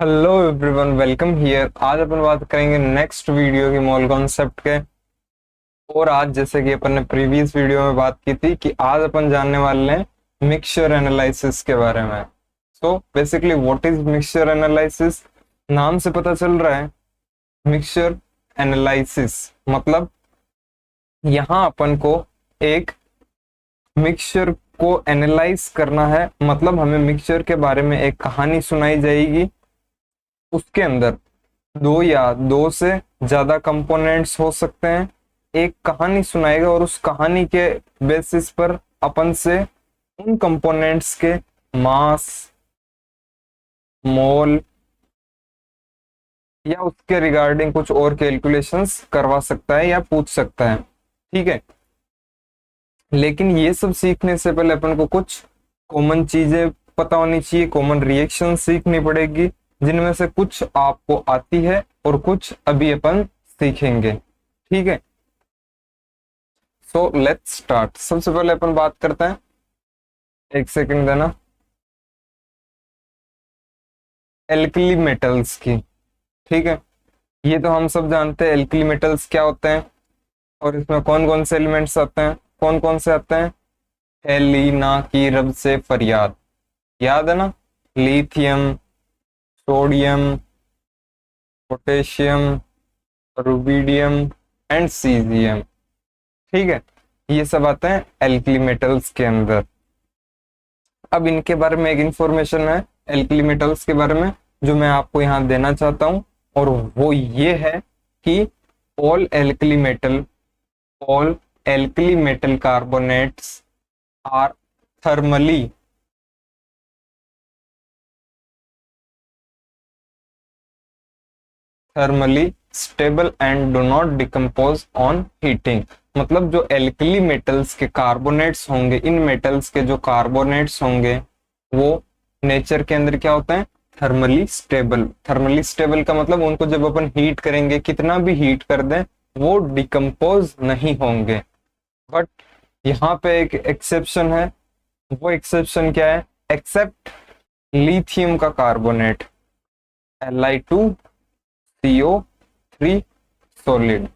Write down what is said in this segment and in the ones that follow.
Hello everyone, welcome here. आज अपन बात करेंगे नेक्स्ट वीडियो की मोल कॉन्सेप्ट के। और आज जैसे कि अपन ने प्रीवियस वीडियो में बात की थी कि आज अपन जानने वाले हैं मिक्सचर एनालिसिस के बारे में। So basically what is mixture analysis? नाम से पता चल रहा है मिक्सचर एनालिसिस मतलब यहाँ अपन को एक मिक्सचर को एनालाइज करना है। मतलब हमें मिक्सचर के बारे में एक कहानी सुनाई जाएगी, उसके अंदर दो या दो से ज्यादा कंपोनेंट्स हो सकते हैं। एक कहानी सुनाएगा और उस कहानी के बेसिस पर अपन से उन कंपोनेंट्स के मास, मोल या उसके रिगार्डिंग कुछ और कैलकुलेशंस करवा सकता है या पूछ सकता है। ठीक है, लेकिन ये सब सीखने से पहले अपन को कुछ कॉमन चीजें पता होनी चाहिए, कॉमन रिएक्शन सीखनी पड़ेगी, जिनमें से कुछ आपको आती है और कुछ अभी अपन सीखेंगे। ठीक है, सो लेट्स स्टार्ट। सबसे पहले अपन बात करते हैं, एक सेकंड देना, एल्कली मेटल्स की। ठीक है, ये तो हम सब जानते हैं एल्कली मेटल्स क्या होते हैं और इसमें कौन कौन से एलिमेंट्स आते हैं। कौन कौन से आते हैं? हेली ना की रब से फरियाद, याद है ना? Lithium, sodium, potassium, rubidium and caesium. ठीक है, ये सब आते हैं एल्कली मेटल्स के अंदर। अब इनके बारे में एक इंफॉर्मेशन है एल्कली मेटल्स के बारे में जो मैं आपको यहाँ देना चाहता हूँ, और वो ये है कि all alkali metal all alkali metal carbonates are thermally thermally stable and do not decompose on heating. मतलब जो एल्कली मेटल्स के कार्बोनेट्स होंगे, इन मेटल्स के जो कार्बोनेट्स होंगे वो नेचर के अंदर क्या होता है? Thermally stable. थर्मली स्टेबल का मतलब उनको जब अपन हीट करेंगे, कितना भी हीट कर दें, वो डिकम्पोज नहीं होंगे। बट यहाँ पे एक एक्सेप्शन है। वो एक्सेप्शन क्या है? एक्सेप्ट लिथियम का कार्बोनेट Li2CO3 सॉलिड।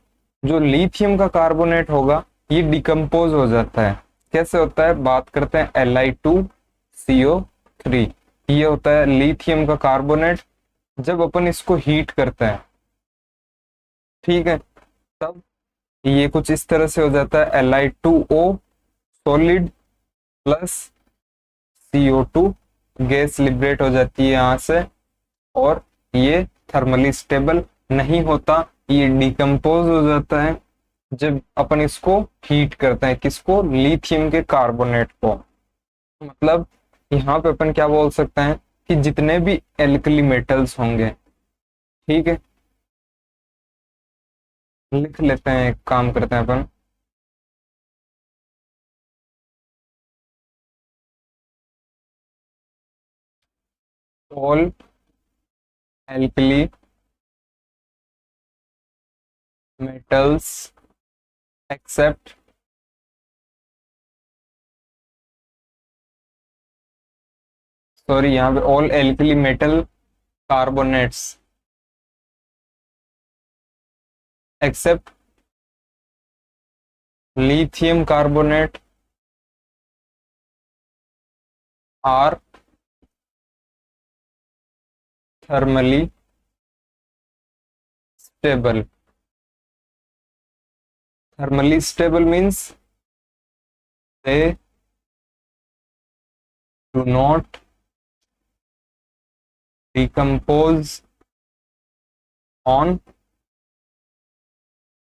जो लिथियम का कार्बोनेट होगा ये डिकम्पोज हो जाता है। कैसे होता है? बात करते हैं Li2CO3। ये होता है लिथियम का कार्बोनेट। जब अपन इसको हीट करते हैं, ठीक है, तब ये कुछ इस तरह से हो जाता है Li2O solid plus CO2, gas liberate हो जाती है यहाँ से, और ये थर्मली स्टेबल नहीं होता, ये डिकम्पोज हो जाता है जब अपन इसको हीट करते हैं। किसको? लिथियम के कार्बोनेट को। मतलब यहाँ पे अपन क्या बोल सकते हैं कि जितने भी एल्कली मेटल्स होंगे, ठीक है, लिख लेते हैं, एक काम करते हैं अपन, all alkali metals except sorry, यहाँ पे all alkali metal carbonates except lithium carbonate are thermally stable. Thermally stable means they do not decompose on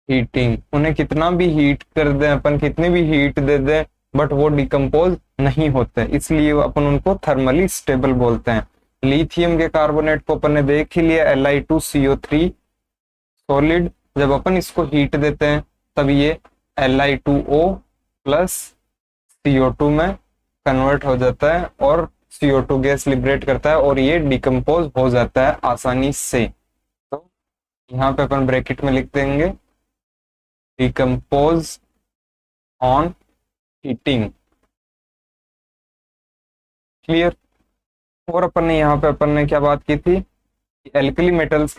heating. उन्हें कितना भी हीट कर दें अपन, कितनी भी हीट दे दें, बट वो डिकम्पोज नहीं होते, इसलिए अपन उनको थर्मली स्टेबल बोलते हैं। लिथियम के कार्बोनेट को अपन ने देख ही लिया, Li2CO3 सॉलिड। जब अपन इसको हीट देते हैं तब ये Li2O प्लस CO2 में कन्वर्ट हो जाता है और CO2 गैस लिबरेट करता है और ये डिकम्पोज हो जाता है आसानी से। तो यहाँ पे अपन ब्रैकेट में लिख देंगे डिकम्पोज ऑन हीटिंग। क्लियर? और अपन ने यहाँ पे अपन ने क्या बात की थी? एल्कली मेटल्स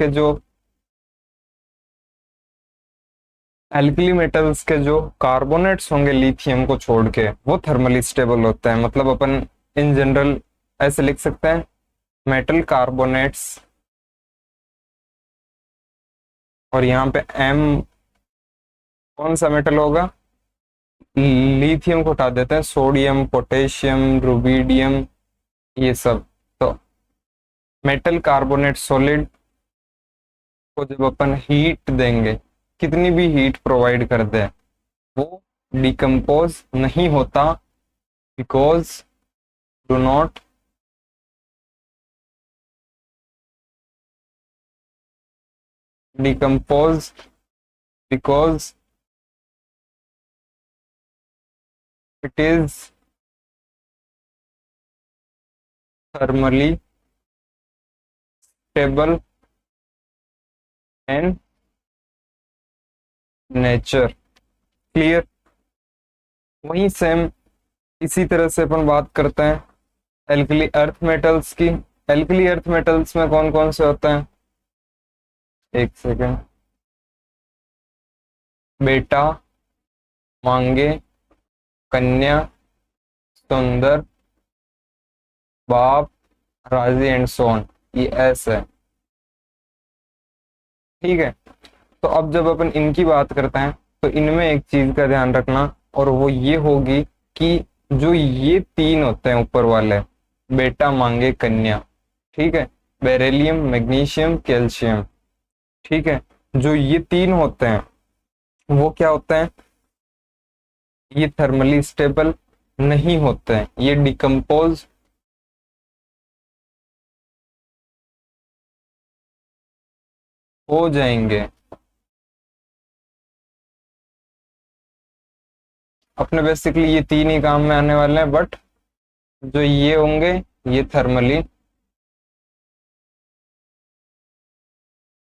के जो कार्बोनेट्स होंगे लिथियम को छोड़ के, वो थर्मली स्टेबल होते हैं। मतलब अपन इन जनरल ऐसे लिख सकते हैं, मेटल कार्बोनेट्स, और यहाँ पे एम कौन सा मेटल होगा, लिथियम को हटा देते हैं, सोडियम, पोटेशियम, रुबिडियम, ये सब। तो मेटल कार्बोनेट सॉलिड को जब अपन हीट देंगे, कितनी भी हीट प्रोवाइड कर दे, वो डिकम्पोज नहीं होता, because do not decompose, because it is thermally stable and nature. Clear. वहीं सेम इसी तरह से अपन बात करते हैं एल्कली अर्थ मेटल्स की। एल्कली अर्थ मेटल्स में कौन कौन से होते हैं, एक सेकेंड, बेटा, मांगे, कन्या, सुंदर, बाप, राजी एंड सोन, ये एस है। ठीक है। तो अब जब अपन इनकी बात करते हैं तो इनमें एक चीज का ध्यान रखना, और वो ये होगी कि जो ये तीन होते हैं ऊपर वाले, बेटा, मांगे, कन्या, ठीक है, बेरिलियम, मैग्नीशियम, कैल्शियम, ठीक है, जो ये तीन होते हैं वो क्या होते हैं, ये थर्मली स्टेबल नहीं होते हैं, ये डिकम्पोज हो जाएंगे। अपने बेसिकली ये तीन ही काम में आने वाले हैं, बट जो ये होंगे ये thermally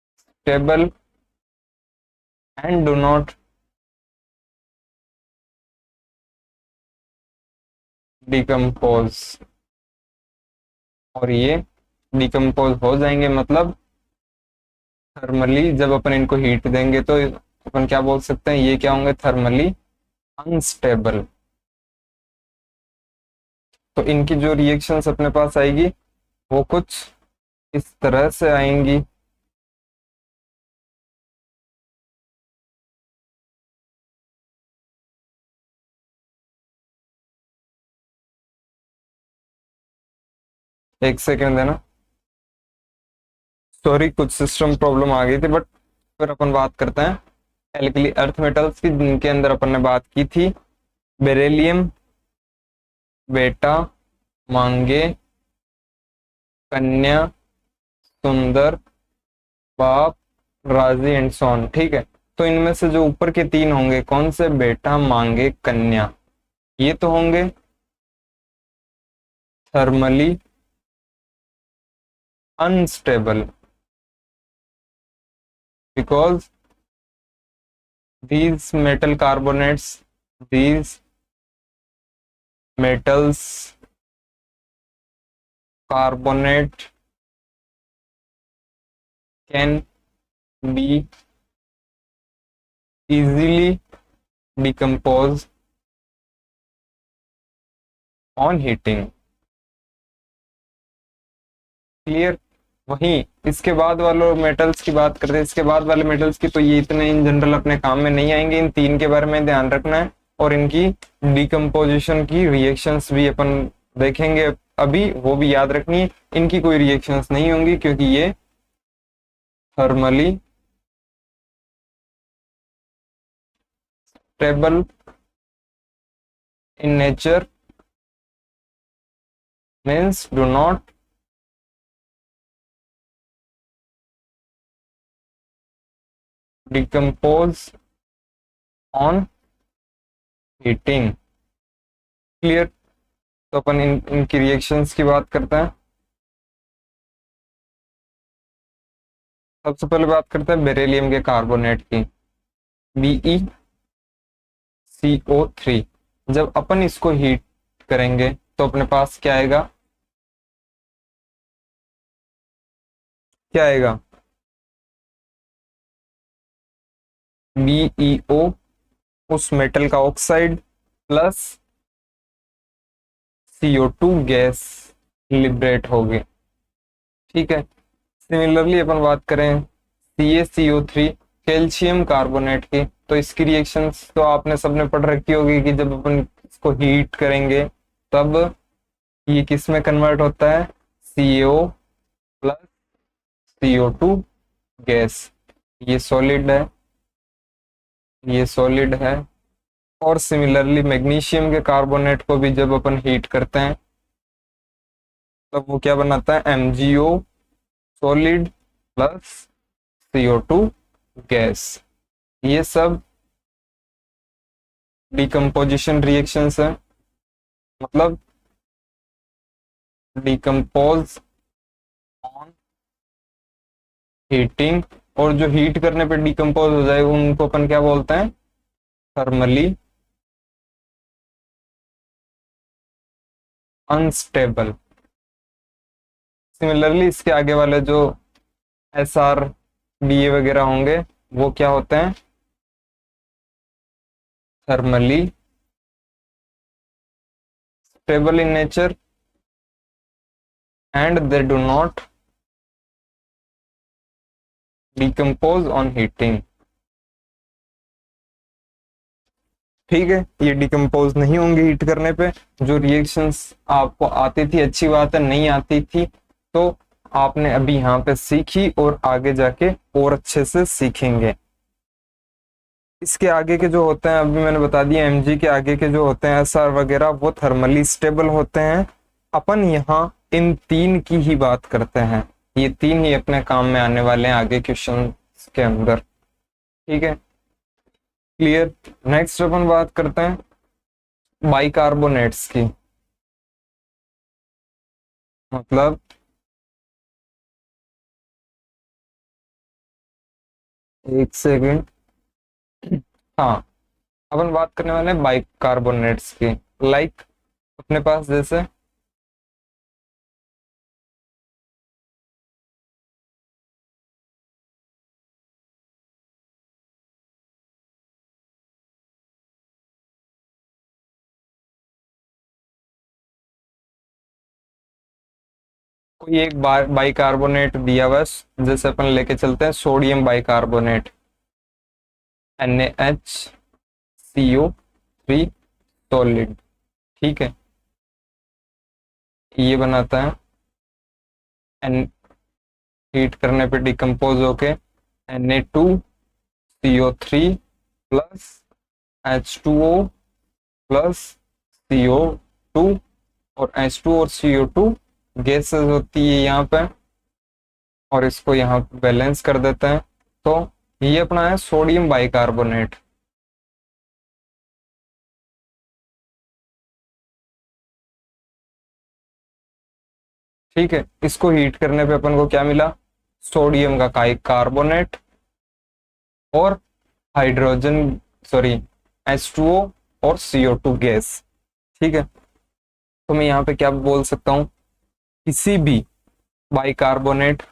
stable and do not decompose, और ये डिकम्पोज हो जाएंगे। मतलब थर्मली जब अपन इनको हीट देंगे तो अपन क्या बोल सकते हैं, ये क्या होंगे, थर्मली अनस्टेबल। तो इनकी जो रिएक्शंस अपने पास आएगी वो कुछ इस तरह से आएंगी। एक सेकेंड देना, सॉरी कुछ सिस्टम प्रॉब्लम आ गई थी, बट फिर अपन बात करते हैं एल्कली अर्थ मेटल्स की, जिनके अंदर अपन ने बात की थी बेरिलियम, बेटा, मांगे, कन्या, सुंदर, बाप, राजी एंड सोन। ठीक है। तो इनमें से जो ऊपर के तीन होंगे, कौन से, बेटा, मांगे, कन्या, ये तो होंगे thermally unstable, because these metal carbonates, these metals carbonate can be easily decomposed on heating। Clear. वहीं इसके बाद वालों मेटल्स की बात करते हैं, इसके बाद वाले मेटल्स की तो ये इतने इन जनरल अपने काम में नहीं आएंगे, इन तीन के बारे में ध्यान रखना है, और इनकी डिकम्पोजिशन की रिएक्शंस भी अपन देखेंगे अभी, वो भी याद रखनी है। इनकी कोई रिएक्शंस नहीं होंगी क्योंकि ये thermally stable in nature, means do not decompose on heating. Clear. तो अपन इनकी रिएक्शंस की बात करते हैं। सबसे पहले बात करते हैं बेरिलियम के कार्बोनेट की, BeCO3। जब अपन इसको हीट करेंगे तो अपने पास क्या आएगा, क्या आएगा, BeO, उस मेटल का oxide plus CO2 gas liberate होगी। ठीक है। सिमिलरली अपन बात करें CaCO3 कैल्शियम कार्बोनेट की, तो इसकी रिएक्शंस तो आपने सबने पढ़ रखी होगी कि जब अपन इसको हीट करेंगे तब ये किस में कन्वर्ट होता है, CaO प्लस CO2 गैस। ये सॉलिड है, ये सॉलिड है। और सिमिलरली मैग्नीशियम के कार्बोनेट को भी जब अपन हीट करते हैं तब वो क्या बनाता है, MgO solid plus CO2 gas. ये सब डिकम्पोजिशन रिएक्शंस है, मतलब डिकम्पोज ऑन हीटिंग। और जो हीट करने पे डिकम्पोज हो जाए उनको अपन क्या बोलते हैं, थर्मली अनस्टेबल। सिमिलरली इसके आगे वाले जो SR DA वगैरह होंगे वो क्या होते हैं, thermally stable in nature and they do not decompose on heating. ठीक है, ये डिकम्पोज नहीं होंगे हीट करने पे। जो रिएक्शंस आपको आती थी अच्छी बात है, नहीं आती थी तो आपने अभी यहाँ पे सीखी और आगे जाके और अच्छे से सीखेंगे। इसके आगे के जो होते हैं अभी मैंने बता दिया, Mg के आगे के जो होते हैं SR वगैरह वो थर्मली स्टेबल होते हैं। अपन यहाँ इन तीन की ही बात करते हैं, ये तीन ही अपने काम में आने वाले हैं आगे क्वेश्चन के अंदर। ठीक है, क्लियर। नेक्स्ट अपन बात करते हैं बाइकार्बोनेट्स की, मतलब एक सेकंड, हाँ अपन बात करने वाले हैं बाइकार्बोनेट्स की। लाइक अपने पास जैसे कोई एक बाइकार्बोनेट दिया हुआ है, जैसे अपन लेके चलते हैं सोडियम बाइकार्बोनेट NaHCO3 सॉलिड। ठीक है, ये बनाता है एन, हीट करने पे डिकम्पोज होके Na2CO3 plus H2O plus CO2, और H2 और CO2 गैसेस होती है यहाँ पे, और इसको यहाँ बैलेंस कर देते हैं। तो ये अपना है सोडियम बाइकार्बोनेट। ठीक है, इसको हीट करने पे अपन को क्या मिला, सोडियम का कार्बोनेट और हाइड्रोजन, सॉरी H2O और CO2 गैस। ठीक है, तो मैं यहाँ पे क्या बोल सकता हूँ, किसी भी बाइकार्बोनेट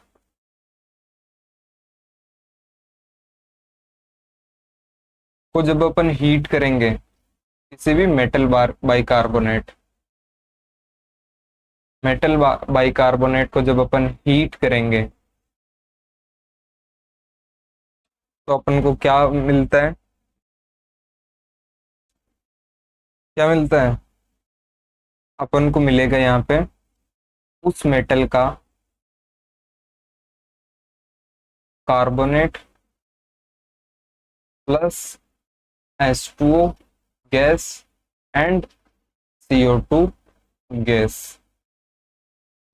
को जब अपन हीट करेंगे, किसी भी मेटल बाइकार्बोनेट, बाइकार्बोनेट को जब अपन हीट करेंगे तो अपन को क्या मिलता है, क्या मिलता है, अपन को मिलेगा यहाँ पे उस मेटल का carbonate plus H2O gas and CO2 gas.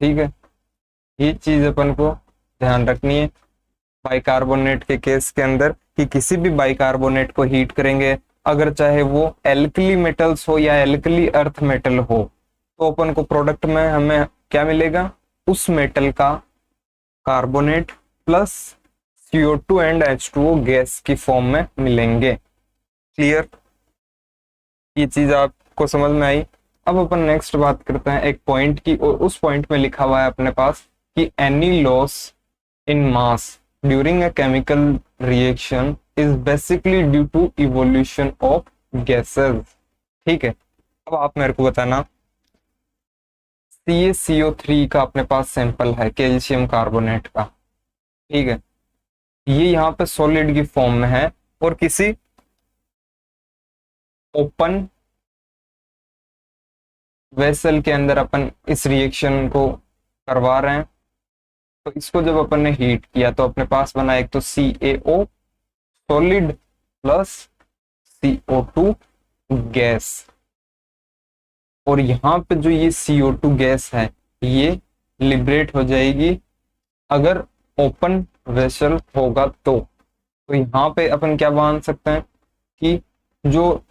ठीक है, ये चीज अपन को ध्यान रखनी है बाइकार्बोनेट के केस के अंदर, कि किसी भी बाइकार्बोनेट को हीट करेंगे, अगर चाहे वो एल्कली मेटल्स हो या एल्कली अर्थ मेटल हो, तो अपन को प्रोडक्ट में हमें क्या मिलेगा, उस मेटल का carbonate plus CO2 and H2O gas की फॉर्म में मिलेंगे। क्लियर, ये चीज आपको समझ में आई। अब अपन नेक्स्ट बात करते हैं एक पॉइंट की, और उस पॉइंट में लिखा हुआ है अपने पास कि any loss in mass during a chemical reaction is basically due to evolution of gases। ठीक है, अब आप मेरे को बताना, CaCO3 का अपने पास सैंपल है कैल्शियम कार्बोनेट का, ठीक है, ये यहाँ पे सॉलिड की फॉर्म में है और किसी ओपन वेसल के अंदर अपन इस रिएक्शन को करवा रहे हैं। तो इसको जब अपन ने हीट किया तो अपने पास बना एक तो CaO solid plus CO2 gas, और यहाँ पे जो ये CO2 गैस है ये लिबरेट हो जाएगी अगर ओपन वेसल होगा तो यहाँ पे अपन क्या मान सकते हैं कि जो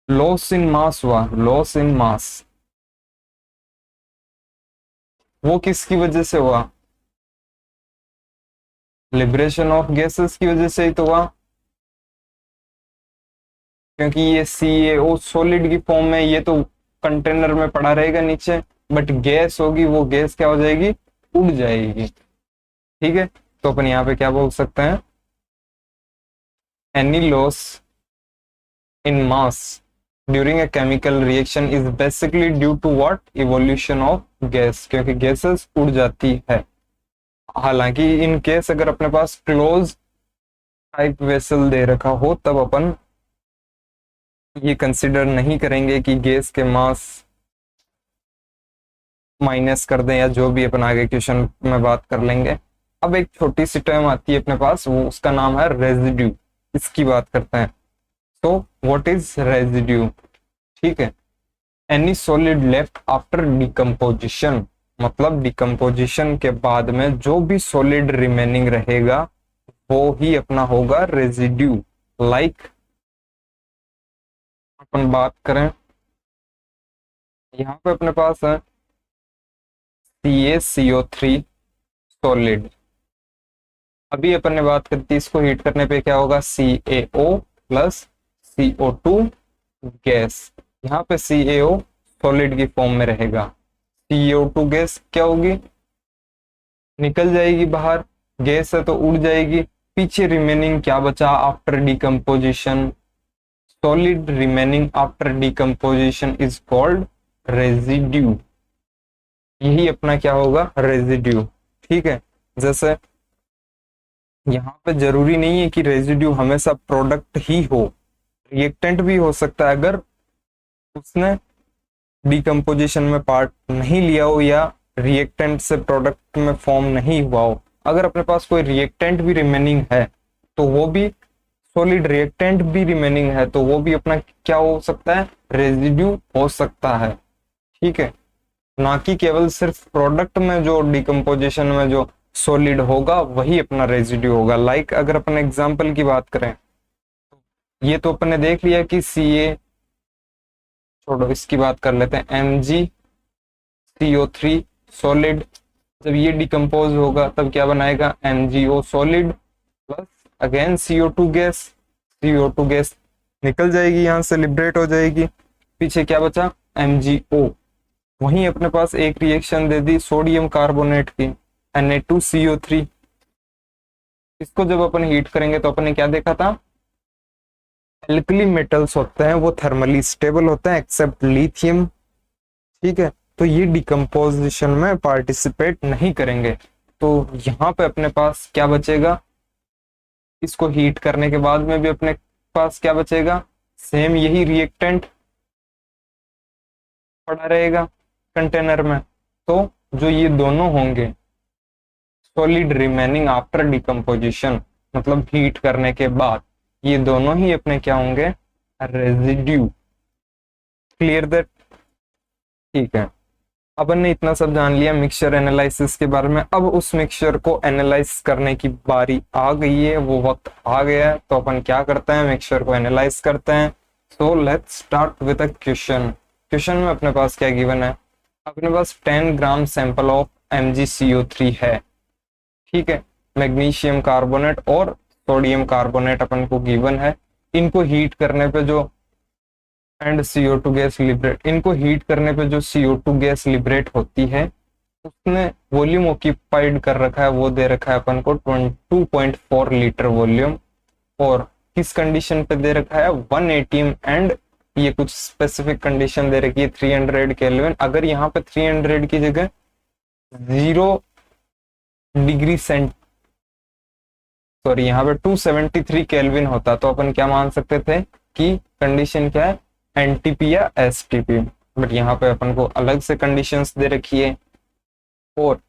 लॉस इन मास हुआ, लॉस इन मास, वो किसकी वजह से हुआ, लिबरेशन ऑफ गैसेस की वजह से ही तो हुआ, क्योंकि ये CaO सॉलिड की फॉर्म में, ये तो कंटेनर में पड़ा रहेगा नीचे, बट गैस होगी, वो गैस क्या हो जाएगी, उड़ जाएगी। ठीक है, तो अपन यहाँ पे क्या बोल सकते हैं, any loss in mass during a chemical reaction is basically due to what, evolution of gas, क्योंकि गैसेस उड़ जाती है। हालांकि इन केस अगर अपने पास क्लोज टाइप वेसल दे रखा हो तब अपन ये कंसिडर नहीं करेंगे कि गैस के मास माइनस कर दें या जो भी अपन आगे क्वेश्चन में बात कर लेंगे। अब एक छोटी सी टर्म आती है अपने पास, वो उसका नाम है रेजिड्यू, इसकी बात करते हैं। तो व्हाट इज रेजिड्यू, ठीक है, any solid left after decomposition, मतलब डिकम्पोजिशन के बाद में जो भी सॉलिड रिमेनिंग रहेगा वो ही अपना होगा रेजिड्यू। लाइक अपन बात करें, यहाँ पे अपने पास है CaCO3 सॉलिड, अभी अपन ने बात करती, इसको हीट करने पे क्या होगा, CaO प्लस CO2 गैस, यहाँ पे CaO सॉलिड की फॉर्म में रहेगा, CO2 गैस क्या होगी, निकल जाएगी बाहर, गैस है तो उड़ जाएगी, पीछे रिमेनिंग क्या बचा after decomposition, solid remaining after decomposition is called residue, यही अपना क्या होगा, रेजिड्यू। ठीक है, जैसे यहाँ पे जरूरी नहीं है कि रेजिड्यू हमेशा प्रोडक्ट ही हो, रिएक्टेंट भी हो सकता है अगर उसने डिकम्पोजिशन में पार्ट नहीं लिया हो या रिएक्टेंट से प्रोडक्ट में फॉर्म नहीं हुआ हो। अगर अपने पास कोई रिएक्टेंट भी रिमेनिंग है तो वो भी, सॉलिड रिएक्टेंट भी रिमेनिंग है तो वो भी अपना क्या हो सकता है, रेजिड्यू हो सकता है। ठीक है, ना कि केवल सिर्फ प्रोडक्ट में जो डिकम्पोजिशन में जो सॉलिड होगा वही अपना रेजिड्यू होगा। लाइक अगर अपन एग्जांपल की बात करें, ये तो अपन ने देख लिया कि Ca, छोड़ो इसकी बात कर लेते हैं, MgCO3 सॉलिड, जब ये डिकम्पोज होगा तब क्या बनाएगा, MgO solid plus again CO2 gas, CO2 gas निकल जाएगी, यहां से लिबरेट हो जाएगी, पीछे क्या बचा, MgO, वहीं अपने पास एक रिएक्शन दे दी सोडियम कार्बोनेट की, Na2CO3, इसको जब अपन हीट करेंगे तो अपन ने क्या देखा था, एल्कली मेटल्स होते हैं वो थर्मली स्टेबल होते हैं एक्सेप्ट लिथियम। ठीक है, तो ये डिकम्पोजिशन में पार्टिसिपेट नहीं करेंगे, तो यहाँ पे अपने पास क्या बचेगा, इसको हीट करने के बाद में भी अपने पास क्या बचेगा, सेम यही रिएक्टेंट पड़ा रहेगा कंटेनर में। तो जो ये दोनों होंगे सॉलिड रिमेनिंग आफ्टर डिकम्पोजिशन, मतलब हीट करने के बाद, ये दोनों ही अपने क्या होंगे, रेजिड्यू। क्लियर दैट, ठीक है, अपन ने इतना सब जान लिया मिक्सचर एनालिसिस के बारे में। अब उस मिक्सचर को एनालाइज करने की बारी आ गई है, वो वक्त आ गया है, तो अपन क्या करते हैं, मिक्सचर को एनालाइज करते हैं। So let's start with a question. Question में अपने पास क्या गिवन है, अपने पास 10 ग्राम सैंपल ऑफ MgCO3 है। ठीक है, मैग्नीशियम कार्बोनेट और सोडियम कार्बोनेट अपन को गिवन है, इनको हीट करने पे जो एंड CO2 गैस लिबरेट, इनको हीट करने पे जो CO2 गैस लिबरेट होती है उसने वॉल्यूम ऑक्यूपाइड कर रखा है, वो दे रखा है अपन को 2.4 लीटर वॉल्यूम, और किस कंडीशन पे दे रखा है 1 एटीएम, एंड ये कुछ स्पेसिफिक कंडीशन दे रखी है 300 केल्विन। अगर यहाँ पे 300 की जगह 0 डिग्री सेंट, सॉरी यहाँ पे 273 केल्विन होता तो अपन क्या मान सकते थे कि कंडीशन क्या है, एनटीपी या एसटीपी। बट यहाँ पे अपन को अलग से कंडीशंस दे रखी है। और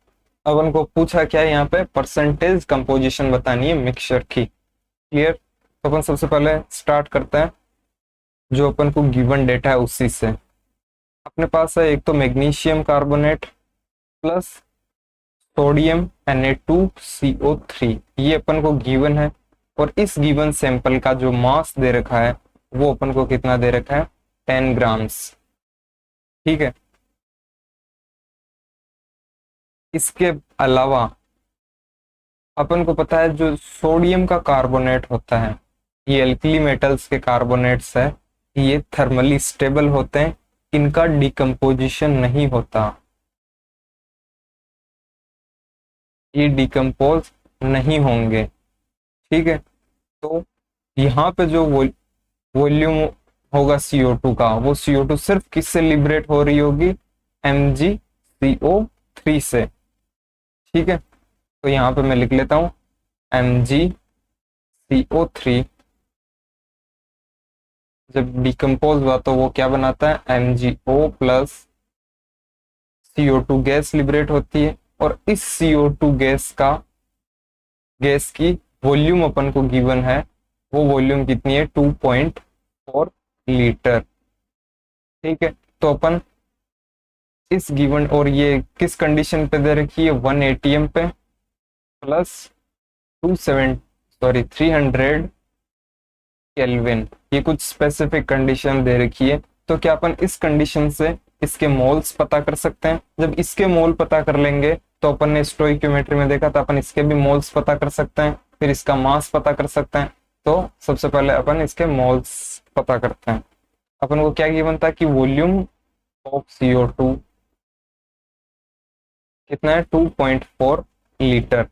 अपन को पूछा क्या है यहाँ पे, परसेंटेज कंपोजिशन बतानी है मिक्सचर की। क्लियर? तो अपन सबसे पहले स्टार्ट करते हैं जो अपन को गिवन डेटा है उसी से। अपने पास है एक तो magnesium carbonate plus sodium Na2CO3, ये अपन को गिवन है। और इस गिवन सैंपल का जो मास दे रखा है वो अपन को कितना दे रखा है, 10 ग्राम्स। ठीक है, इसके अलावा अपन को पता है जो सोडियम का कार्बोनेट होता है, ये एल्कली मेटल्स के कार्बोनेट्स है, ये थर्मली स्टेबल होते हैं, इनका डिकम्पोजिशन नहीं होता, ये डिकम्पोज नहीं होंगे। ठीक है, तो यहाँ पे जो वॉल्यूम होगा CO2 का, वो CO2 सिर्फ किससे लिबरेट हो रही होगी, MgCO3 से। ठीक है, तो यहाँ पे मैं लिख लेता हूं MgCO3 जब डिकम्पोज हुआ तो वो क्या बनाता है, MgO plus CO2 gas liberate होती है। और इस CO2 गैस की वॉल्यूम अपन को गिवन है, वो वॉल्यूम कितनी है, 2.4 लीटर। ठीक है, तो अपन इस गिवन, और ये किस कंडीशन पे दे रखी है, 1 एटीएम पे प्लस 300 केल्विन, ये कुछ स्पेसिफिक कंडीशन दे रखी है। तो क्या अपन इस कंडीशन से इसके मोल्स पता कर सकते हैं? जब इसके मोल पता कर लेंगे तो अपन ने स्टोइक्योमेट्री में देखा था, अपन इसके भी मोल्स पता कर सकते हैं, फिर इसका मास पता कर सकते हैं। तो सबसे पहले अपन इसके मोल्स पता करते हैं। अपन को क्या गिवन था कि वॉल्यूम ऑफ CO2 कितना है, 2.4 लीटर।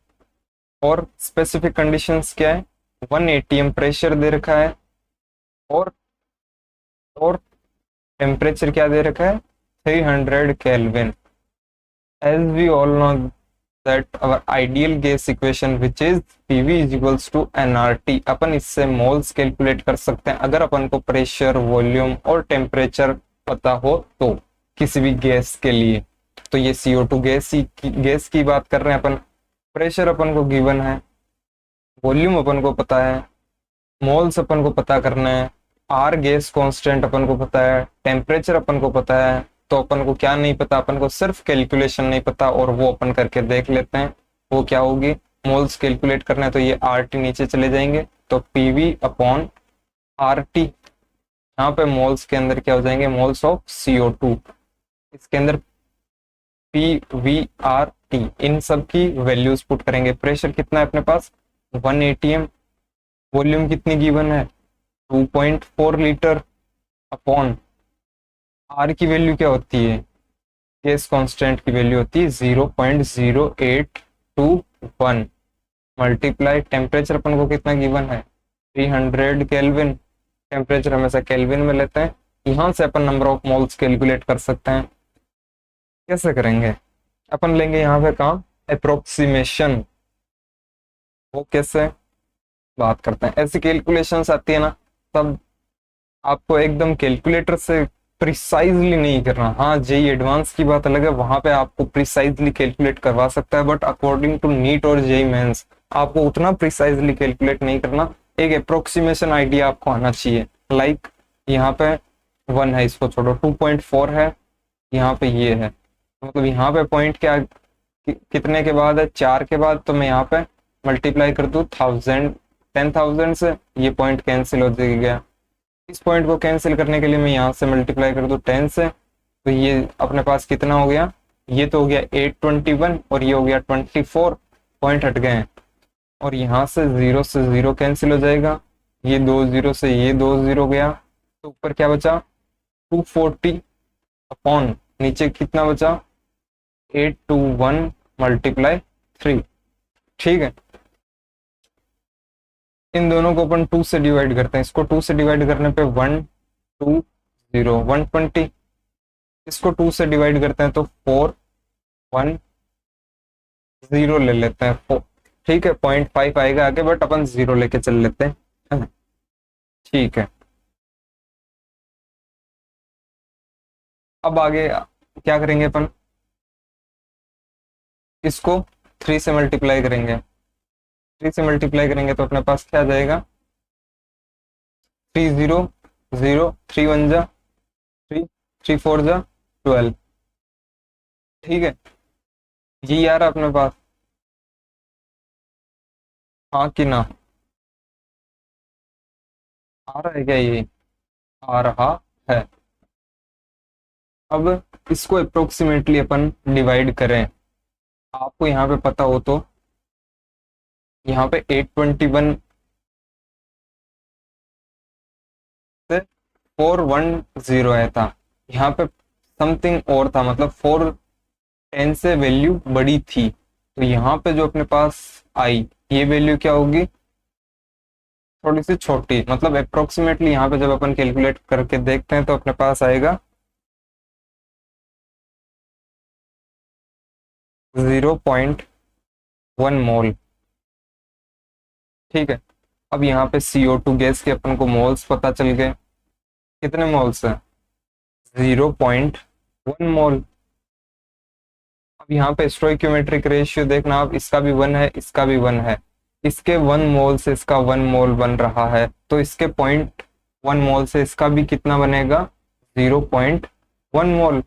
और स्पेसिफिक कंडीशंस क्या है, 1 एटीएम प्रेशर दे रखा है, और टेम्परेचर क्या दे रखा है, 300 kelvin. As we all know that our ideal gas equation which is PV is equals to nRT, अपन इससे मोल्स कैलकुलेट कर सकते हैं अगर अपन को प्रेशर, वॉल्यूम और टेम्परेचर पता हो तो, किसी भी गैस के लिए। तो ये CO2 गैस की बात कर रहे हैं अपन। प्रेशर अपन को गिवन है, वॉल्यूम अपन को पता है, मोल्स अपन को पता करना है, आर गैस कांस्टेंट अपन को पता है, टेम्परेचर अपन को पता है। तो अपन को क्या नहीं पता, अपन को सिर्फ कैलकुलेशन नहीं पता, और वो अपन करके देख लेते हैं। वो क्या होगी, मोल्स कैलकुलेट करना है तो ये RT नीचे चले जाएंगे, तो PV अपॉन RT। यहाँ पे मोल्स के अंदर क्या हो जाएंगे, मोल्स ऑफ CO2, इसके अंदर PVRT, इन सब की वैल्यूज पुट करेंगे। प्रेशर कितना है अपने पास, 1 एटीएम, वॉल्यूम कितनी गिवन है, 2.4 लीटर, अपॉन आर की वैल्यू क्या होती है, गैस कांस्टेंट की वैल्यू होती है 0.0821, मल्टीप्लाई टेम्परेचर अपन को कितना गिवन है, 300 केल्विन। टेम्परेचर हमेशा केल्विन में लेते हैं। यहाँ से अपन नंबर ऑफ मोल्स कैलकुलेट कर सकते हैं। कैसे करेंगे, अपन लेंगे यहाँ पे काम अप्रोक्सीमेशन। वो कैसे बात करते हैं, ऐसी कैलकुलेशंस आती है ना, तब आपको एकदम कैलकुलेटर से प्रिसाइजली नहीं करना। हाँ, जेई एडवांस की बात अलग है, वहां पे आपको प्रिसाइजली कैलकुलेट करवा सकता है, बट अकॉर्डिंग टू नीट और जेई मेंस आपको उतना प्रिसाइजली कैलकुलेट नहीं करना। एक अप्रोक्सीमेशन आइडिया आपको आना चाहिए। लाइक यहाँ पे 1 है, इसको छोड़ो, 2.4 है, यहाँ पे ये है, मतलब यहाँ पे पॉइंट क्या कितने के बाद है, 4 के बाद। तो मैं यहाँ पे मल्टीप्लाई कर दूं 10,000 से, ये पॉइंट कैंसिल हो गया। इस पॉइंट को कैंसिल करने के लिए मैं यहाँ से मल्टीप्लाई कर दूं 10 से, तो ये अपने पास कितना हो गया, ये तो हो गया 821, और ये हो गया 24, पॉइंट हट गए हैं। और यहाँ से 0 से 0 कैंसिल हो जाएगा, ये 2 0 से ये 2 0 गया, तो ऊपर क्या बचा, 240 अपॉन नीचे कितना बचा 821 मल्टीप्लाई 3। ठीक है, इन दोनों को अपन 2 से डिवाइड करते हैं। इसको 2 से डिवाइड करने पे 120 120। इसको 2 से डिवाइड करते हैं तो 410 ले लेते हैं। ठीक है, 0.5 आएगा आगे, बट अपन 0 लेके चल लेते हैं, है ना। ठीक है, अब आगे क्या करेंगे अपन, इसको 3 से मल्टीप्लाई करेंगे। 3 से मल्टीप्लाई करेंगे तो अपने पास क्या आ जाएगा, 3 0 0, 3 1 जा 3, 3 4 जा 12। ठीक है, ये आ रहा अपने पास, हाँ कि ना, आ रहा है क्या, ये आ रहा है। अब इसको अप्रोक्सीमेटली अपन डिवाइड करें, आपको यहाँ पे पता हो तो, यहाँ पे 821 से 410 आया था, यहाँ पे समथिंग और था, मतलब 410 से वैल्यू बड़ी थी, तो यहाँ पे जो अपने पास आई ये वैल्यू क्या होगी, थोड़ी सी छोटी, मतलब अप्रोक्सीमेटली यहाँ पे जब अपन कैलकुलेट करके देखते हैं तो अपने पास आएगा 0.1 मोल। ठीक है, अब यहाँ पे CO2 गैस के अपन को मोल्स पता चल गए, कितने मोल्स है, 0.1 मोल। अब यहाँ पे स्टोइक्योमेट्रिक रेशियो देखना आप, इसका भी 1 है, इसका भी 1 है, इसके 1 मोल से इसका 1 मोल बन रहा है, तो इसके 0.1 मोल से इसका भी कितना बनेगा, 0.1 मोल।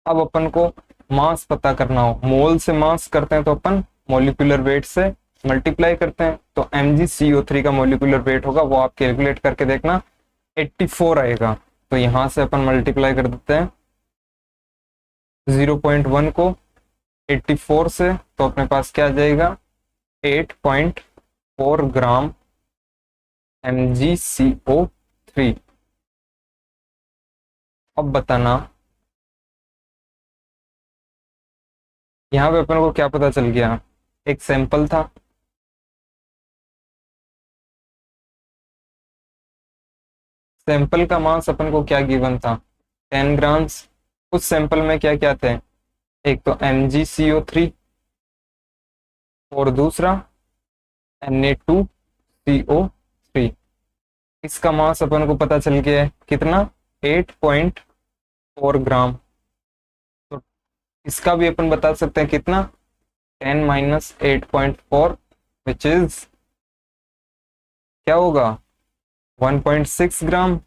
अब अपन को मास पता करना हो, मोल से मास करते हैं तो अपन मोलिकुलर वेट से मल्टीप्लाई करते हैं, तो MgCO3 का मोलिकुलर वेट होगा, वो आप कैलकुलेट करके देखना, 84 आएगा। तो यहां से अपन मल्टीप्लाई कर देते हैं 0.1 को 84 से, तो अपने पास क्या आ जाएगा, 8.4 ग्राम MgCO3। अब बताना यहाँ पे अपन को क्या पता चल गया, एक सैंपल था, सैंपल का मास अपन को क्या गिवन था, 10 ग्राम्स। उस सैंपल में क्या क्या थे, एक तो MgCO3 और दूसरा Na2CO3। इसका मास अपन को पता चल गया है कितना, 8.4 ग्राम। तो इसका भी अपन बता सकते हैं कितना, 10 माइनस 8.4 विच इज क्या होगा, 1.6 ग्राम।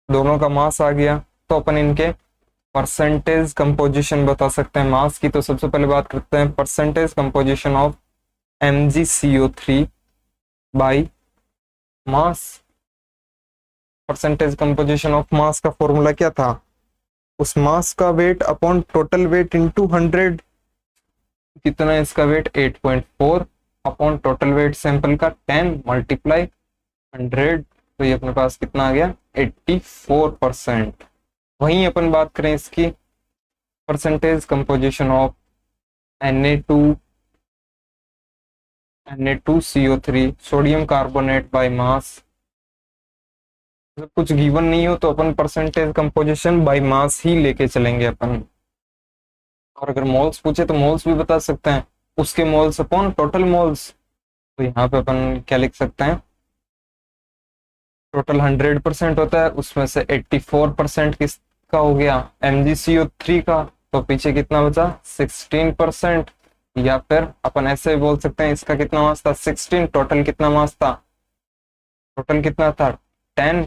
दोनों का मास आ गया, तो अपन इनके परसेंटेज कंपोजिशन बता सकते हैं मास की। तो सबसे पहले बात करते हैं percentage composition of MgCO3 by mass. Percentage composition of mass का फॉर्मूला क्या था, उस मास का weight upon total weight into 100। कितना है इसका weight, 8.4 upon total weight sample का 10 मल्टीप्लाई 100, तो ये अपने पास कितना आ गया, 84%। वहीं अपन बात करें इसकी percentage composition of Na2CO3 sodium carbonate by mass. जब कुछ गिवन नहीं हो तो अपन परसेंटेज कंपोजिशन बाय मास ही लेके चलेंगे अपन, और अगर मोल्स पूछे तो मोल्स भी बता सकते हैं, उसके मोल्स अपॉन टोटल मोल्स। तो यहाँ पे अपन क्या लिख सकते हैं, टोटल 100% होता है, उसमें से 84% किसका हो गया, MgCO3 का, तो पीछे कितना बचा, 16%। या फिर अपन ऐसे बोल सकते हैं इसका कितना मास था, 16, टोटल कितना मास था, टोटल कितना था 10,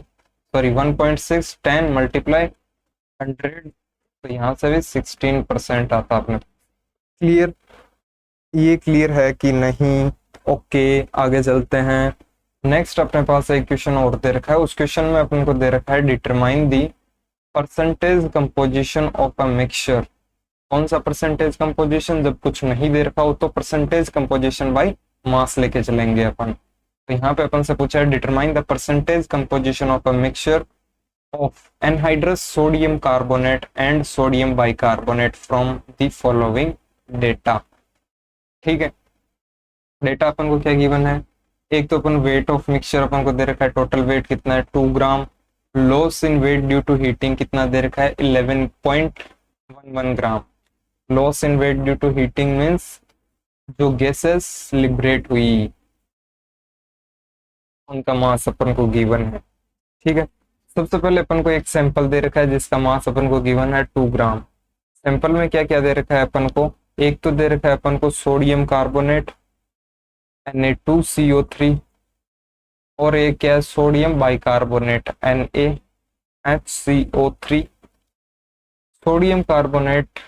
सॉरी 1.6, 10 मल्टीप्लाई 100, तो यहाँ से भी 16% आता अपने। क्लियर, ये क्लियर है कि नहीं, ओके आगे चलते हैं। नेक्स्ट अपने पास एक क्वेश्चन और दे रखा है, उस क्वेश्चन में अपन को दे रखा है determine the percentage composition of a mixture. कौन सा परसेंटेज कंपोजिशन, जब कुछ नहीं दे रखा हो तो परसेंटेज कंपोजिशन बाय मास लेके चलेंगे अपन। तो यहाँ पे अपन से पूछा है determine the percentage composition of a mixture of anhydrous sodium carbonate and sodium bicarbonate from the following data. ठीक है, डेटा अपन को क्या गिवन है, एक तो अपन वेट ऑफ मिक्सचर अपन को दे रखा है, टोटल वेट कितना है 2 gram, loss in weight due to heating कितना दे रखा है 11.11 gram. Loss in weight due to heating means जो गैसेस लिबरेट हुई उनका मास अपन को गिवन है। ठीक है, सबसे पहले अपन को एक सैंपल दे रखा है जिसका मास अपन को गिवन है 2 ग्राम। सैंपल में क्या क्या दे रखा है अपन को, एक तो दे रखा है अपन को सोडियम कार्बोनेट Na2CO3 और एक क्या है sodium bicarbonate NaHCO3। Sodium carbonate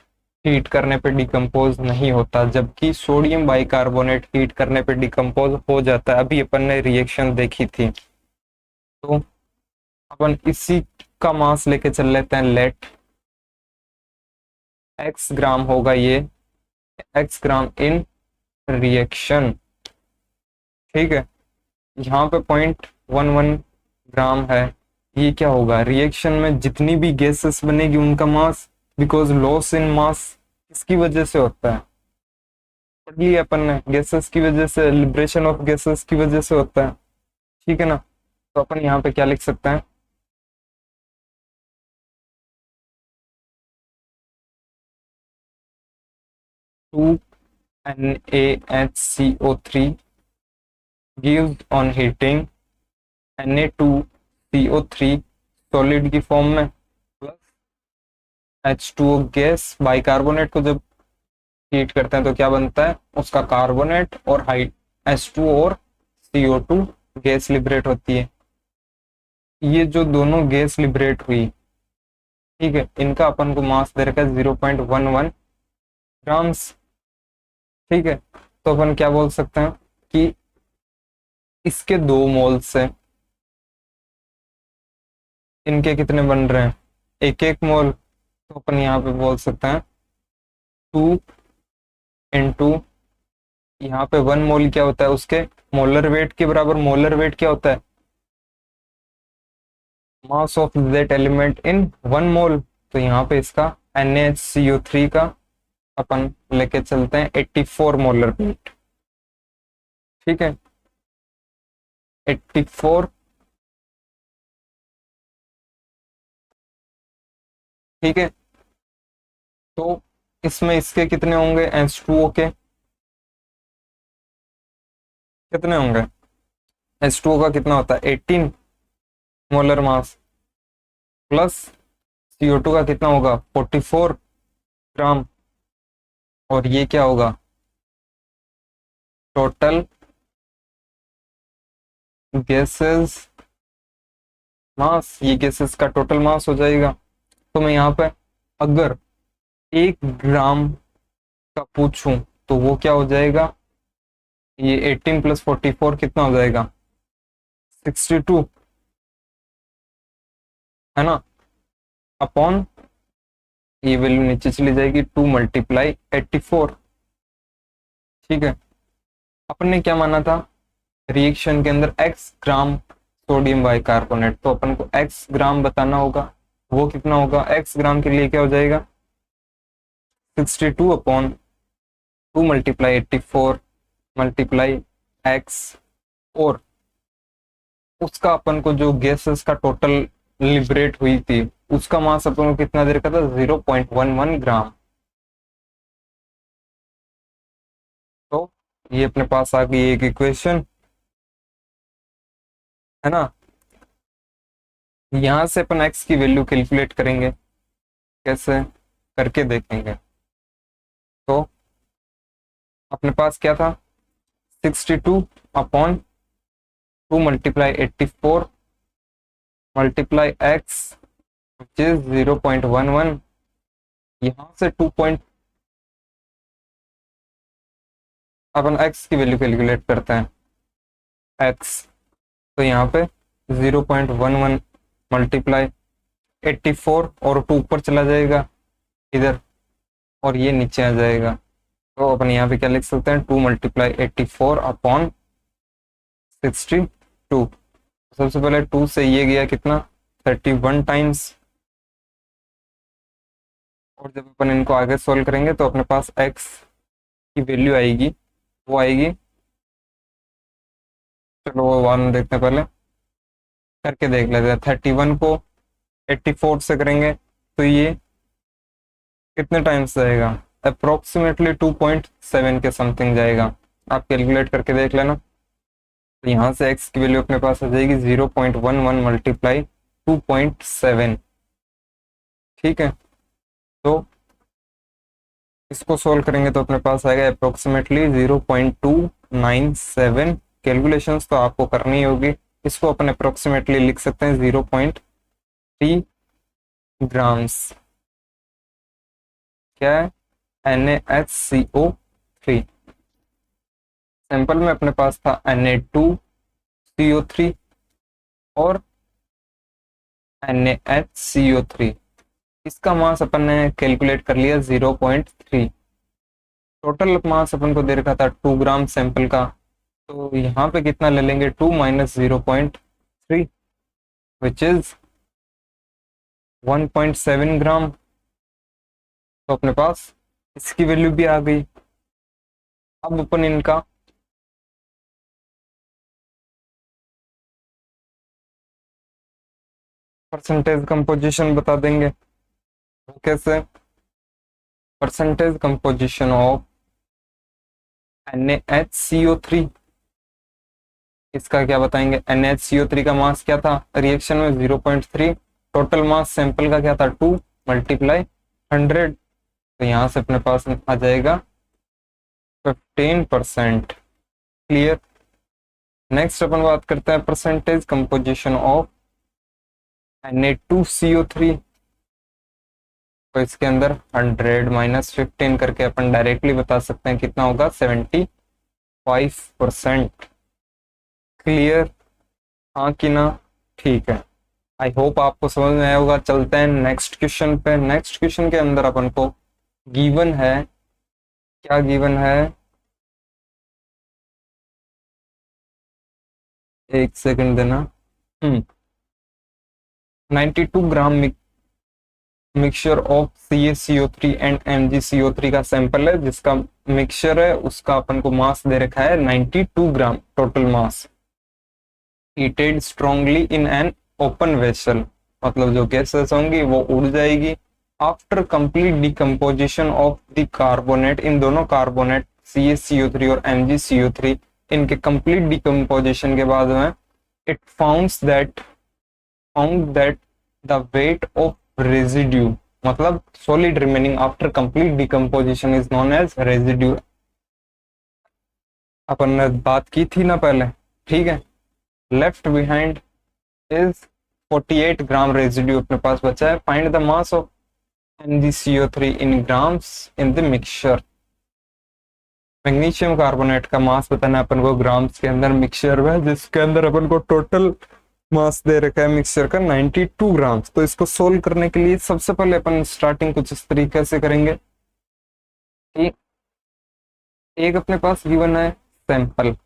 heat करने पे डिकम्पोज नहीं होता, जबकि सोडियम बाइकार्बोनेट हीट करने पे डिकम्पोज हो जाता है। अभी अपन ने रिएक्शन देखी थी, तो अपन इसी का मास लेके चल लेते हैं। लेट x ग्राम होगा ये, x ग्राम इन रिएक्शन। ठीक है, यहाँ पे 0.11 ग्राम है। ये क्या होगा, रिएक्शन में जितनी भी गैसेस बनेगी उनका मास, बिकॉज लॉस इन मास किसकी वजह से होता है, पढ़ लिया अपन ने, गैसेस की वजह से, लिबरेशन ऑफ गैसेस की वजह से होता है। ठीक है ना, तो अपन यहाँ पे क्या लिख सकते हैं, 2NaHCO3 gives on heating Na2CO3 solid की फॉर्म में प्लस H2O गैस। बाइकार्बोनेट को जब हीट करते हैं तो क्या बनता है, उसका कार्बोनेट और H2O और CO2 गैस लिबरेट होती है। ये जो दोनों गैस लिबरेट हुई, ठीक है, इनका अपन को मास दे रखा है 0.11 ग्राम्स। ठीक है, तो अपन क्या बोल सकते हैं कि इसके 2 मोल से इनके कितने बन रहे हैं, 1-1 मोल। तो अपन यहाँ पे बोल सकते हैं 2 इंटू, यहाँ पे 1 मोल क्या होता है, उसके मोलर वेट के बराबर। मोलर वेट क्या होता है, mass of that element in 1 मोल। तो यहाँ पे इसका NaHCO3 का अपन लेके चलते हैं 84 मोलर वेट। ठीक है, 84। ठीक है, तो इसमें इसके कितने होंगे, H2O के कितने होंगे, H2O का कितना होता है 18 मोलर मास, प्लस CO2 का कितना होगा 44 ग्राम, और ये क्या होगा टोटल गैसेस मास, ये गैसेस का टोटल मास हो जाएगा। तो मैं यहाँ पे अगर 1 ग्राम का पूछूं तो वो क्या हो जाएगा, ये 18 + 44 कितना हो जाएगा 62, है ना, अपॉन ये वैल्यू नीचे चली जाएगी 2 × 84। ठीक है, अपन ने क्या माना था, रिएक्शन के अंदर x ग्राम सोडियम बाइकार्बोनेट, तो अपन को x ग्राम बताना होगा। वो कितना होगा, x ग्राम के लिए क्या हो जाएगा 62 अपॉन 2 × 84 × x, और उसका अपन को जो गैसेस का टोटल लिबरेट हुई थी उसका मास अपन को कितना दे रखा था 0.11 ग्राम। तो ये अपने पास आ गई एक इक्वेशन, है ना। यहां से अपन x की वैल्यू कैलकुलेट करेंगे, कैसे करके देखेंगे। तो अपने पास क्या था 62 अपॉन 2 × 84 × x which is 0.11। यहां से 2 पॉइंट अपन x की वैल्यू कैलकुलेट करते हैं x, तो यहाँ पे 0.11 × 84 और 2 ऊपर चला जाएगा इधर और ये नीचे आ जाएगा। तो अपन यहाँ पे क्या लिख सकते हैं 2 × 84 अपॉन 62। सबसे पहले 2 से ये गया कितना 31 टाइम्स। और जब अपन इनको आगे सोल्व करेंगे तो अपने पास x की वैल्यू आएगी, वो आएगी, चलो वो वन देखते हैं, पहले करके देख लेते हैं। 31 को 84 से करेंगे तो ये कितने टाइम्स जाएगा, अप्रोक्सीमेटली 2.7 के समथिंग जाएगा। आप कैलकुलेट करके देख लेना। तो यहाँ से x की वैल्यू अपने पास आ जाएगी 0.11 मल्टीप्लाई 2.7। ठीक है, तो इसको सोल्व करेंगे तो अपने पास आएगा अप्रोक्सीमेटली 0.297। कैलकुलेशंस तो आपको करनी होगी, इसको अपन अप्रोक्सीमेटली लिख सकते हैं 0.3 ग्राम्स। क्या है, NaHCO3। सैंपल में अपने पास था Na2CO3 और NaHCO3। इसका मास अपन ने कैलकुलेट कर लिया 0.3। टोटल मास अपन को दे रखा था 2 ग्राम सैंपल का, तो यहाँ पे कितना ले लेंगे, 2 माइनस 0.3 विच इज 1.7 ग्राम। तो अपने पास इसकी वैल्यू भी आ गई। अब अपन इनका परसेंटेज कंपोजिशन बता देंगे। कैसे, परसेंटेज कंपोजिशन ऑफ NaHCO3, इसका क्या बताएंगे। NaHCO3 का मास क्या था रिएक्शन में, 0.3। टोटल मास सैंपल का क्या था, 2 मल्टीप्लाई 100। तो यहाँ से अपने पास आ जाएगा 15%। क्लियर। नेक्स्ट अपन बात करते हैं परसेंटेज कंपोजिशन ऑफ Na2CO3। तो इसके अंदर 100 माइनस 15 करके अपन डायरेक्टली बता सकते हैं कितना होगा, 75%। क्लियर, हाँ कि ना। ठीक है, आई होप आपको समझ में आया होगा। चलते हैं नेक्स्ट क्वेश्चन पे। नेक्स्ट क्वेश्चन के अंदर अपन को गिवन है, क्या गिवन है, एक सेकंड देना। 92 ग्राम mixture of CaCO3 and MgCO3 का सैंपल है, जिसका मिक्सचर है उसका अपन को मास दे रखा है 92 gram total mass. Heated strongly in an open vessel, मतलब जो गैसेस होंगी वो उड़ जाएगी। After complete decomposition of the carbonate, इन दोनों कार्बोनेट CaCO3 और MgCO3, इनके कंप्लीट डिकम्पोजिशन के बाद में it founds that the weight of residue, मतलब solid remaining after complete decomposition is known as residue. अपन ने बात की थी ना पहले, ठीक है। Left behind is 48 gram residue अपने पास बचा है। Find the mass of MgCO3 in grams in the mixture. Magnesium carbonate का मास बताना है अपन को ग्राम्स के अंदर मिक्सचर में, जिसके अंदर अपन को टोटल मास दे रखा है मिक्सचर का 92 ग्राम। तो इसको सोल्व करने के लिए सबसे पहले अपन स्टार्टिंग कुछ इस तरीके से करेंगे कि एक अपने पास गिवन है सैंपल,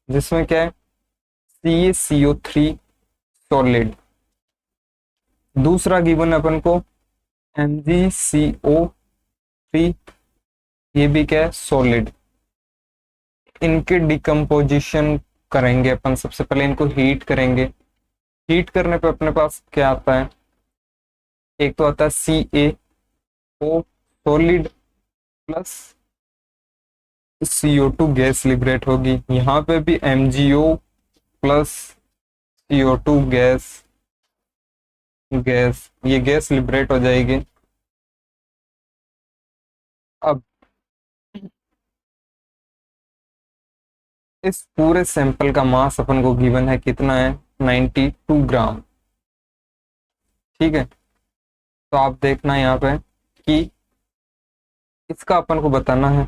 जिसमें क्या है, CaCO3 सॉलिड। दूसरा गिवन अपन को MgCO3, ये भी क्या है, सॉलिड। इनके डिकम्पोजिशन करेंगे अपन। सबसे पहले इनको हीट करेंगे। हीट करने पे अपने पास क्या आता है, एक तो आता है CaO solid plus CO2 gas liberate होगी। यहाँ पे भी MgO प्लस CO2 गैस ये गैस लिबरेट हो जाएगी। अब इस पूरे सैंपल का मास अपन को गिवन है, कितना है, 92 ग्राम। ठीक है, तो आप देखना यहाँ पे कि इसका अपन को बताना है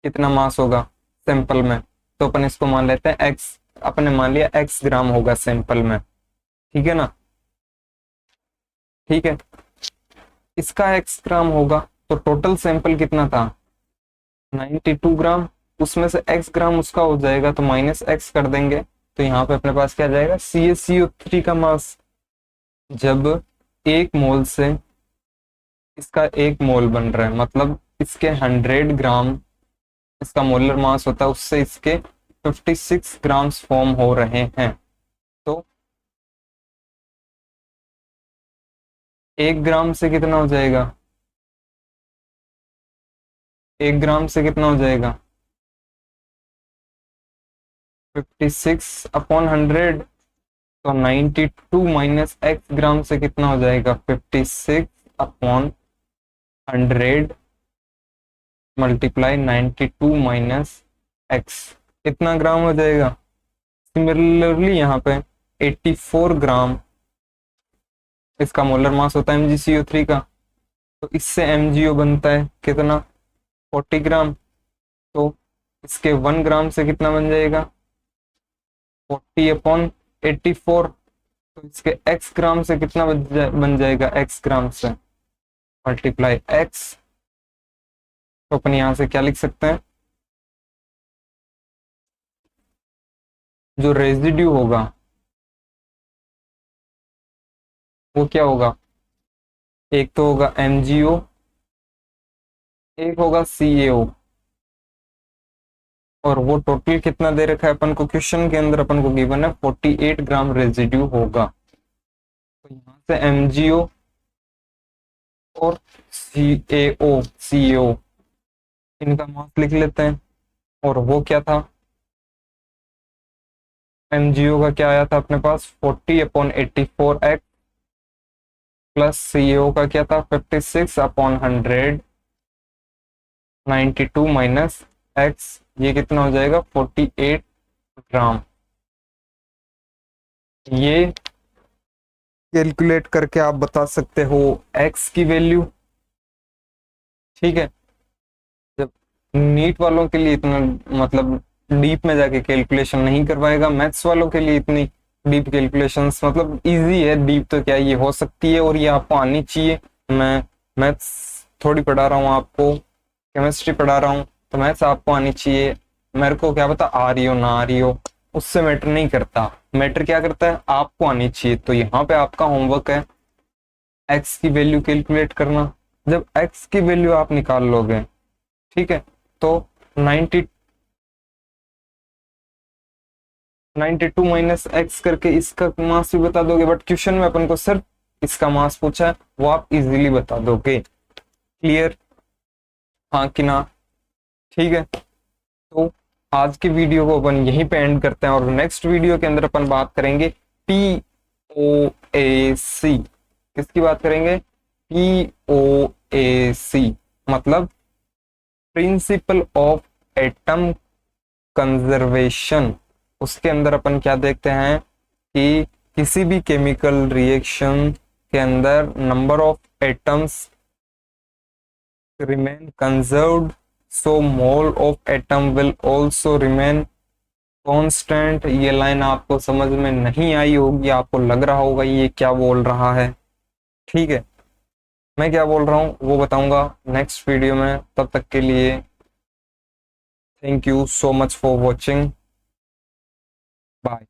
कितना मास होगा सैंपल में। तो अपन इसको मान लेते हैं x, अपन ने मान लिया x ग्राम होगा सैंपल में, ठीक है ना। ठीक है, इसका x ग्राम होगा तो टोटल सैंपल कितना था, 92 ग्राम। उसमें से x ग्राम उसका हो जाएगा तो माइनस x कर देंगे। तो यहाँ पे अपने पास क्या जाएगा, CaCO3 का मास। जब एक मोल से इसका एक मोल बन रहा है, मतलब इसके 100 ग्राम इसका मोलर मास होता है, उससे इसके 56 ग्राम्स फॉर्म हो रहे हैं। तो 1 ग्राम से कितना हो जाएगा, 1 ग्राम से कितना हो जाएगा, 56/100। तो 92 माइनस एक्स ग्राम से कितना हो जाएगा, 56/100 मल्टीप्लाई 92 माइनस एक्स, इतना ग्राम हो जाएगा। सिमिलरली यहाँ पे 84 ग्राम इसका मोलर मास होता है MgCO3 का, तो इससे MgO बनता है कितना, 40 ग्राम। तो इसके 1 ग्राम से कितना बन जाएगा, 40/84। तो इसके x ग्राम से कितना बन जाएगा, x ग्राम से मल्टीप्लाई x। तो अपन यहां से क्या लिख सकते हैं, जो रेजिड्यू होगा वो क्या होगा, एक तो होगा MgO, एक होगा CaO, और वो टोटल कितना दे रखा है अपन को, क्वेश्चन के अंदर अपन को गिवन है 48 ग्राम रेजिड्यू होगा। तो यहां से MgO और CaO इनका मास लिख लेते हैं। और वो क्या था, MgO का क्या आया था अपने पास, 40/84x, प्लस CaO का क्या था, 56/100, 92 माइनस x, ये कितना हो जाएगा, 48 ग्राम। ये कैलकुलेट करके आप बता सकते हो x की वैल्यू। ठीक है, जब नीट वालों के लिए इतना मतलब डीप में जाके कैलकुलेशन नहीं करवाएगा, मैथ्स वालों के लिए इतनी डीप कैलकुलेशंस मतलब इजी है, डीप तो क्या ये हो सकती है और ये आपको आनी चाहिए। मैं मैथ्स थोड़ी पढ़ा रहा हूँ आपको, केमिस्ट्री पढ़ा रहा हूँ, तो मैथ्स आपको आनी चाहिए। मेरे को क्या पता आ रही हो ना आ रही हो, उससे मैटर नहीं करता, मैटर क्या करता है, आपको आनी चाहिए। तो यहाँ पे आपका होमवर्क है एक्स की वैल्यू कैलकुलेट करना। जब एक्स की वैल्यू आप निकाल लोगे, ठीक है, तो 92 माइनस एक्स करके इसका मास भी बता दोगे, बट क्वेश्चन में अपन को सिर्फ इसका मास पूछा है, वो आप इजीली बता दोगे। क्लियर, हाँ कि ना, ठीक है। तो आज की वीडियो को अपन यहीं पे एंड करते हैं, और नेक्स्ट वीडियो के अंदर अपन बात करेंगे POAC। किसकी बात करेंगे, POAC मतलब प्रिंसिपल ऑफ एटम कंजर्वेशन। उसके अंदर अपन क्या देखते हैं कि किसी भी केमिकल रिएक्शन के अंदर number of atoms remain conserved, so mole of atom will also remain constant. ये लाइन आपको समझ में नहीं आई होगी, आपको लग रहा होगा ये क्या बोल रहा है। ठीक है, मैं क्या बोल रहा हूँ वो बताऊंगा नेक्स्ट वीडियो में। तब तक के लिए thank you so much for watching, bye.